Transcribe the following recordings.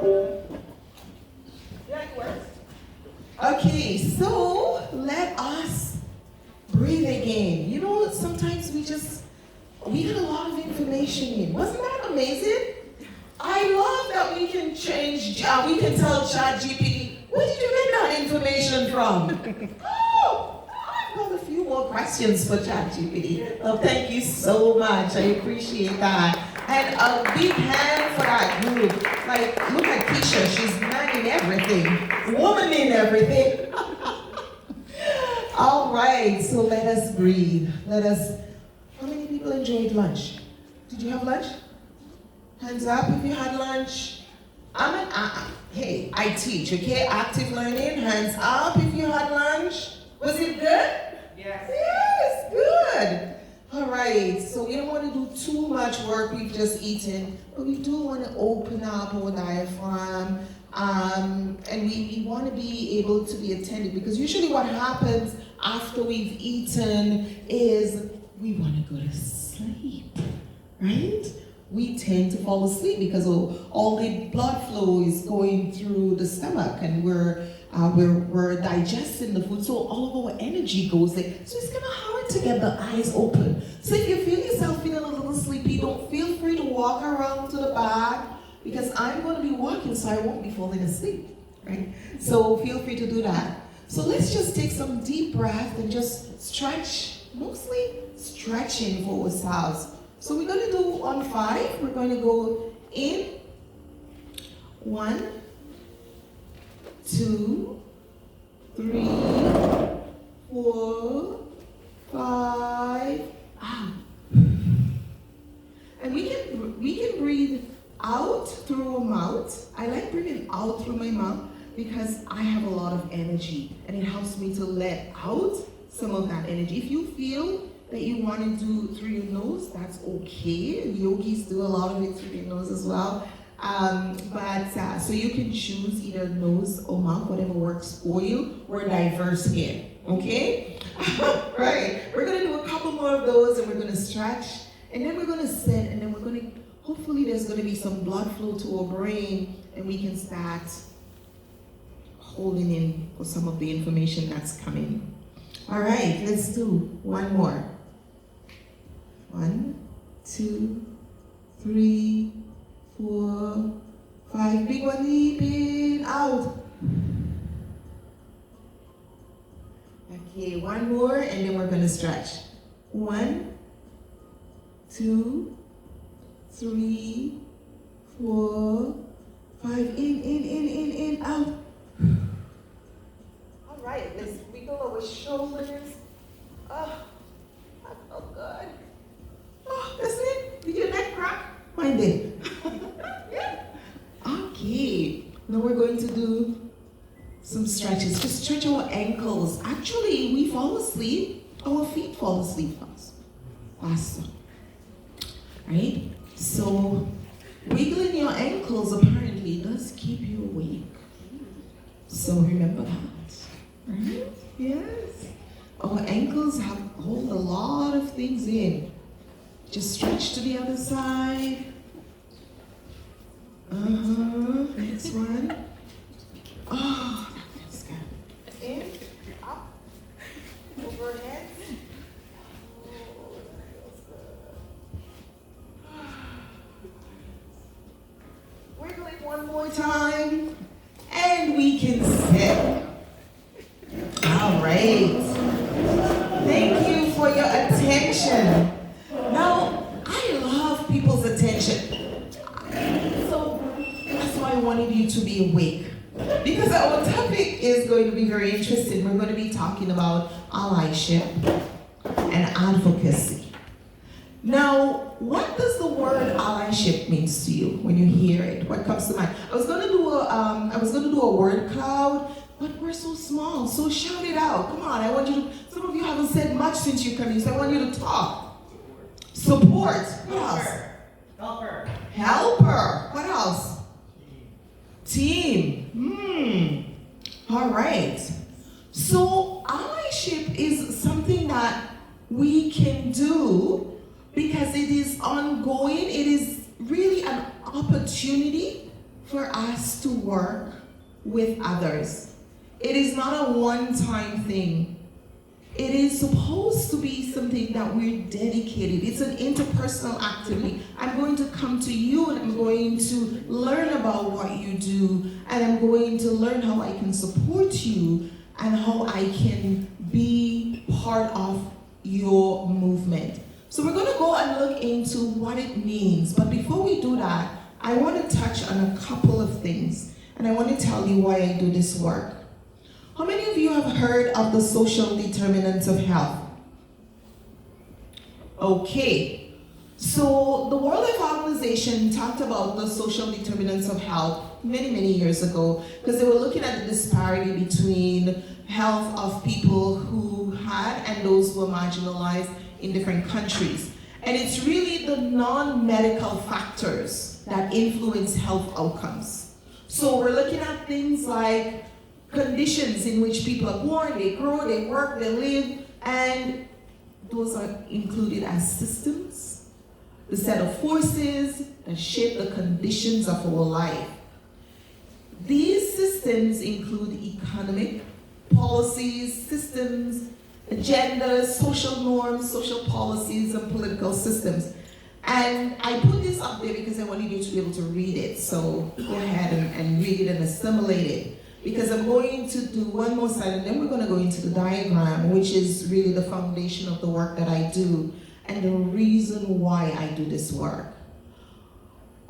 Yeah, it works. Okay, so let us breathe again. You know, sometimes we get a lot of information in. Wasn't that amazing? I love that we can we can tell ChatGPT, where did you get that information from? Oh, I've got a few more questions for ChatGPT. Oh, thank you so much. I appreciate that. And a big hand for that group. Like, look at Keisha. She's man in everything, woman in everything. All right, so let us breathe. How many people enjoyed lunch? Did you have lunch? Hands up if you had lunch. Hey, I teach, okay? Active learning, hands up if you had lunch. Was it good? Yes. Yes, good. All right, so we don't want to do too much work, we've just eaten, but we do want to open up our diaphragm, and we want to be able to be attentive, because usually what happens after we've eaten is we want to go to sleep, right? We tend to fall asleep because all the blood flow is going through the stomach, and we're digesting the food, so all of our energy goes there. So it's kind of hard to get the eyes open. So if you feel yourself feeling a little sleepy, don't feel free to walk around to the back, because I'm going to be walking, so I won't be falling asleep, right? So feel free to do that. So let's just take some deep breath and just stretch, mostly stretching for ourselves. So we're going to do on 5. We're going to go in. 1, 2, 3, 4, 5. Out. And we can breathe out through our mouth. I like breathing out through my mouth because I have a lot of energy, and it helps me to let out some of that energy. If you feel that you want to do through your nose, that's okay. Yogis do a lot of it through your nose as well. So you can choose either nose or mouth, whatever works for you. We're diverse here, okay? Right, we're gonna do a couple more of those, and we're gonna stretch, and then we're gonna sit, and then we're gonna, hopefully there's gonna be some blood flow to our brain, and we can start holding in for some of the information that's coming. All right, let's do one more. 1, 2, 3, 4, 5. Big one, deep in, out. Okay, one more, and then we're going to stretch. 1, 2, 3, 4, 5. In, out. All right, let's wiggle our shoulders. Oh, that felt good. Oh, that's it? Did your neck crack? Mine did. Yeah. Okay, now we're going to do some stretches. Just stretch our ankles. Actually, we fall asleep, our feet fall asleep faster. Right? So, wiggling your ankles apparently does keep you awake. So remember that. Right? Yes. Our ankles hold a lot of things in. Just stretch to the other side. Next one. Oh, that feels good. In, up, overhead. Oh, that feels good. Wiggle it one more time, and we can sit. All right. Thank you for your attention. Now, I love people's attention. So that's why I wanted you to be awake. Because our topic is going to be very interesting. We're going to be talking about allyship and advocacy. Now, what does the word allyship means to you when you hear it? What comes to mind? I was going to do a word cloud, but we're so small. So shout it out. Come on, I want you to. Some of you haven't said much since you come in, so I want you to talk. Support. What else? Helper. Helper. What else? Team. All right. So allyship is something that we can do because it is ongoing. It is really an opportunity for us to work with others. It is not a one-time thing. It is supposed to be something that we're dedicated. It's an interpersonal activity. I'm going to come to you and I'm going to learn about what you do, and I'm going to learn how I can support you and how I can be part of your movement. So we're going to go and look into what it means. But before we do that, I want to touch on a couple of things, and I want to tell you why I do this work. How many of you have heard of the social determinants of health? Okay, so the World Health Organization talked about the social determinants of health many years ago, because they were looking at the disparity between health of people who had and those who were marginalized in different countries. And it's really the non-medical factors that influence health outcomes. So we're looking at things like conditions in which people are born, they grow, they work, they live, and those are included as systems, the set of forces that shape the conditions of our life. These systems include economic policies, systems, agendas, social norms, social policies, and political systems. And I put this up there because I wanted you to be able to read it. So go ahead and read it and assimilate it. Because I'm going to do one more slide, and then we're going to go into the diagram, which is really the foundation of the work that I do and the reason why I do this work.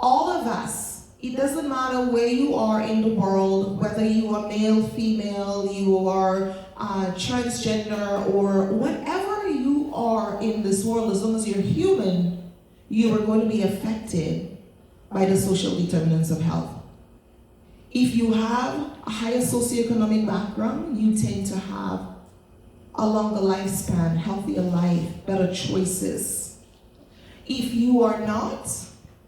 All of us, it doesn't matter where you are in the world, whether you are male, female, you are transgender, or whatever you are in this world, as long as you're human, you are going to be affected by the social determinants of health. If you have a higher socioeconomic background, you tend to have a longer lifespan, healthier life, better choices. If you are not,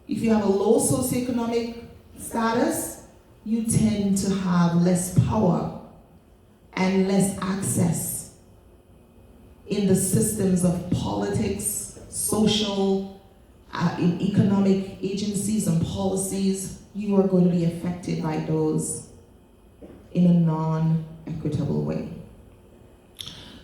if you have a low socioeconomic status, you tend to have less power and less access in the systems of politics, social, economic agencies and policies. You are going to be affected by those in a non-equitable way.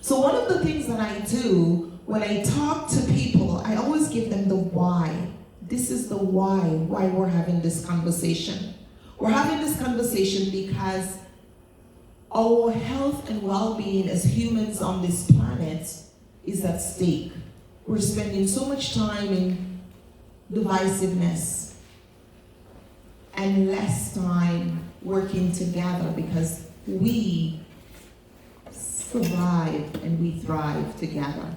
So one of the things that I do when I talk to people, I always give them the why. This is the why we're having this conversation. We're having this conversation because our health and well-being as humans on this planet is at stake. We're spending so much time in divisiveness and less time working together because we survive and we thrive together.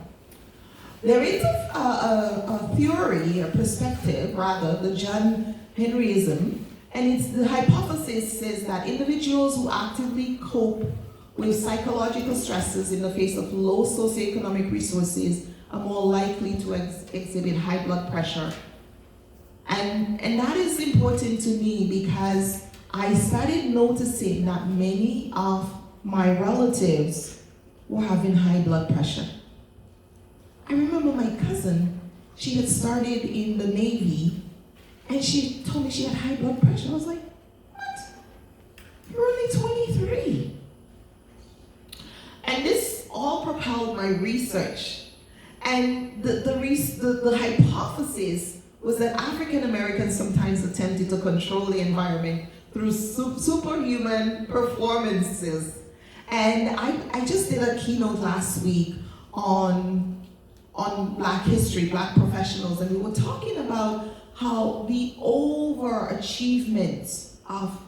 There is a theory, a perspective rather, the John Henryism, and it's the hypothesis says that individuals who actively cope with psychological stresses in the face of low socioeconomic resources are more likely to exhibit high blood pressure. And that is important to me because I started noticing that many of my relatives were having high blood pressure. I remember my cousin, she had started in the Navy, and she told me she had high blood pressure. I was like, what? You're only 23. And this all propelled my research. And the hypothesis was that African Americans sometimes attempted to control the environment through superhuman performances. And I just did a keynote last week on Black history, Black professionals, and we were talking about how the overachievement of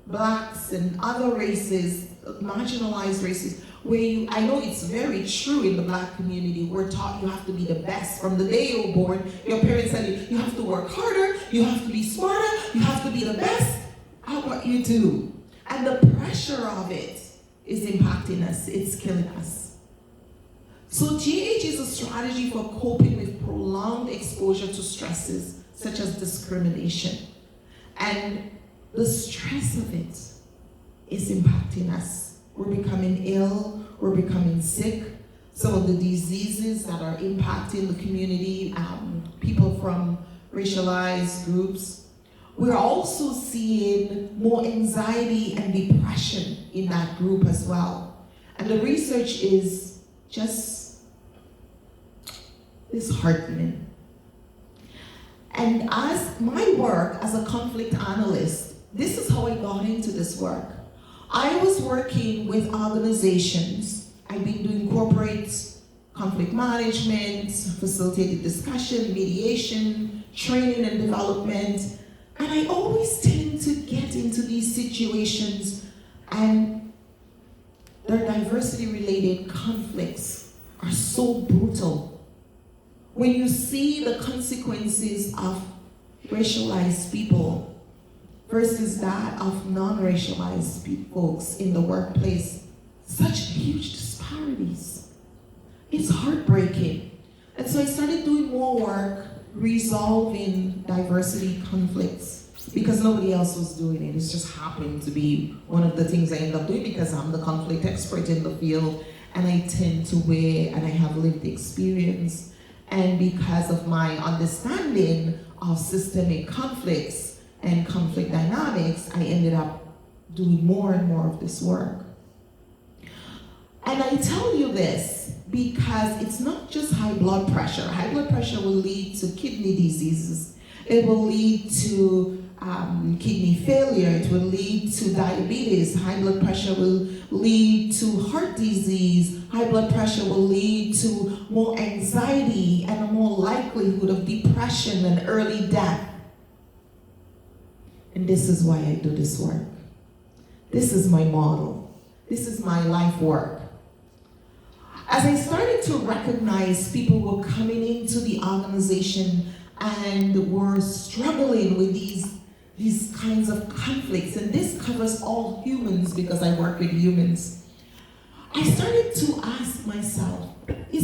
Blacks and other races, marginalized races, where I know it's very true in the Black community, we're taught you have to be the best. From the day you were born, your parents said you have to work harder, you have to be smarter, you have to be the best at what you do. And the pressure of it is impacting us, it's killing us. So GH is a strategy for coping with prolonged exposure to stresses such as discrimination. And the stress of it is impacting us. We're becoming ill, we're becoming sick. Some of the diseases that are impacting the community, people from racialized groups. we're also seeing more anxiety and depression in that group as well. And the research is just disheartening. And as my work as a conflict analyst, this is how I got into this work. I was working with organizations. I've been doing corporate conflict management, facilitated discussion, mediation, training and development. And I always tend to get into these situations and their diversity-related conflicts are so brutal. When you see the consequences of racialized people versus that of non-racialized folks in the workplace, such huge disparities. It's heartbreaking. And so I started doing more work resolving diversity conflicts because nobody else was doing it. It just happened to be one of the things I end up doing because I'm the conflict expert in the field and I tend to wear and I have lived experience. And because of my understanding of systemic conflicts and conflict dynamics, I ended up doing more and more of this work. And I tell you this because it's not just high blood pressure. High blood pressure will lead to kidney diseases. It will lead to kidney failure. It will lead to diabetes. High blood pressure will lead to heart disease. High blood pressure will lead to more anxiety and a more likelihood of depression and early death. And this is why I do this work. This is my model. This is my life work. As I started to recognize people were coming into the organization and were struggling with these kinds of conflicts, and this covers all humans because I work with humans, I started to ask myself, is